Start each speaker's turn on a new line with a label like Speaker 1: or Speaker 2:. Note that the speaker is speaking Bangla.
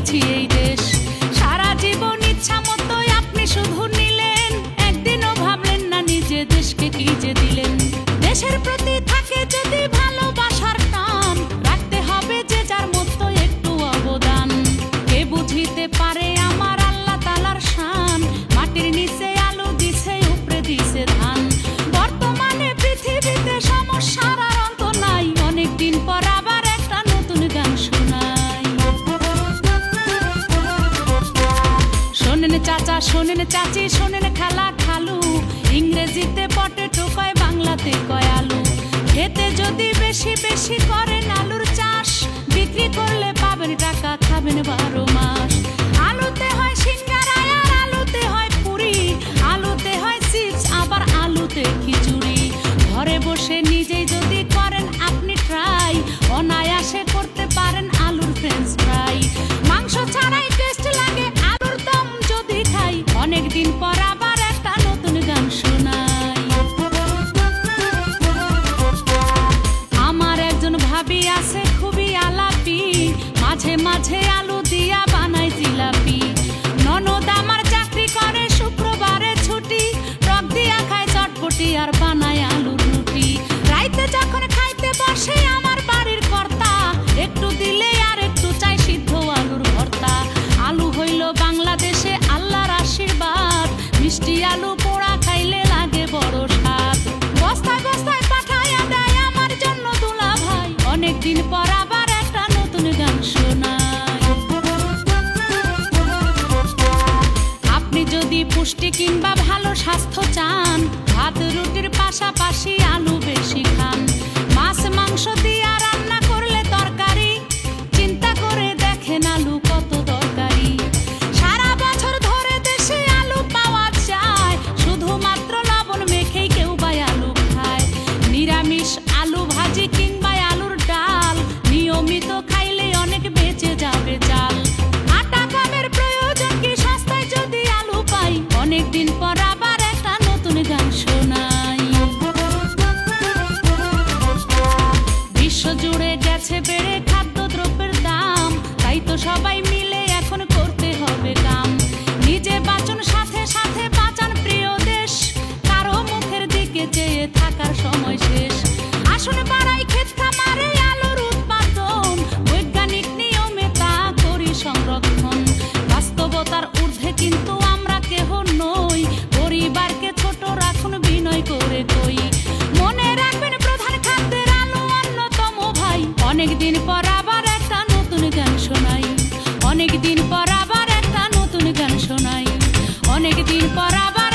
Speaker 1: পেয়েছি এই দেশ। সারা জীবন ইচ্ছা মতোই আপনি শুধু নিলেন, একদিনও ভাবলেন না নিজে দেশকে কি যে দিলেন। দেশের প্রতি থাকে যদি ভালোবাসার টান, রাখতে হবে যে যার মতো একটু অবদান। কে বুঝিতে পারে আমার আল্লাহ তাআলার শান, মাটির নিচে আলো দিছে উপরে দিছে ধান। বর্তমানে পৃথিবীতে সমস্যার আর অন্ত নাই, অনেকদিন পর আবার একটা নতুন গান শোনাই। শোনেন চাচা শোনেন চাচি শোনেন খালা খালু, ইংরেজিতে পটেটো কয় বাংলাতে কয় আলু। খেতে যদি বেশি বেশি করেন আলুর চাষ, বিক্রি করলে পাবেন টাকা, খাবেন 12 মাস। আলুতে হয় সিঙ্গারা আর আলুতে হয় পুরি, আলুতে হয় চিপস আবার আলুতে খিচুড়ি। ঘরে বসে নিজেই যদি করেন আপনি ট্রাই, অনায়াসে করতে পারেন আলুর ফ্রেঞ্চ ফ্রাই। মাংস ছাড়াই টেস্ট লাগে আলুর দম যদি খাই, অনেকদিন পর আবার একটা নতুন গান শোনাই। আমার একজন ভাবি আছে খুবই আলাপি, মাঝে মাঝে আলু দিয়া বানাই জিলাপি। ননদ আমার চাকরি করে শুক্রবারে ছুটি, টক দিয়া খায় চটপটি আর বানায় আলুর রুটি। রাইতে যখন খাইতে বসে আমার বাড়ির কর্তা, একটু দিলে আর একটু চাই সিদ্ধ আলুর ভর্তা। আলু হইল বাংলাদেশে আল্লাহর আশীর্বাদ, মিষ্টি আলু পোড়া খাইলে লাগে বড় স্বাদ। বস্তায় বস্তায় পাঠাইয়া দেয় আমার জন্য দুলা ভাই, অনেকদিন পর আবার একটা নতুন গান শোনাই। আপনি যদি পুষ্টি কিংবা ভালো স্বাস্থ্য চান, ভাত রুটির পাশাপাশি আলু বেশি খান। মাছ মাংস দিয়া রান্না করলে তরকারি, চিন্তা করে দেখেন আলু কত দরকারি। সারা বছর ধরে দেশে আলু পাওয়া যায়, শুধুমাত্র লবণ মেখেই কেউ বা আলু খায়। নিরামিষ আলু ভাজি কিংবা আলুর ডাল, নিয়মিত খাইলে অনেক বেঁচে যাবে চাল। আটা কামের প্রয়োজন কি সস্তায় যদি আলু পাই, অনেকদিন পর আবার একটা নতুন গান শোনাই। বিশ্ব জুড়ে গেছে বেড়ে খাদ্যদ্রব্যের দাম, তাই তো সবাই মিলে এখন করতে হবে কাম। নিজে বাঁচুন সাথে সাথে বাঁচান প্রিয় দেশ, কারো মুখের দিকে চেয়ে থাকার সময় শেষ। আসুন বাড়াই ক্ষেত খামারে আলুর উৎপাদন, বৈজ্ঞানিক নিয়মে তা করি সংরক্ষণ। বাস্তবতার ঊর্ধ্বে কিন্তু আমরা কেহ নই, পরিবারকে ছোট রাখুন বিনয় করে কই। মনে রাখবেন প্রধান খাদ্যের আলু অন্যতম ভাই, অনেকদিন পর আবার একটা নতুন গান শোনাই। অনেকদিন পর আবার একটা নতুন গান শোনাই, অনেকদিন পর আবার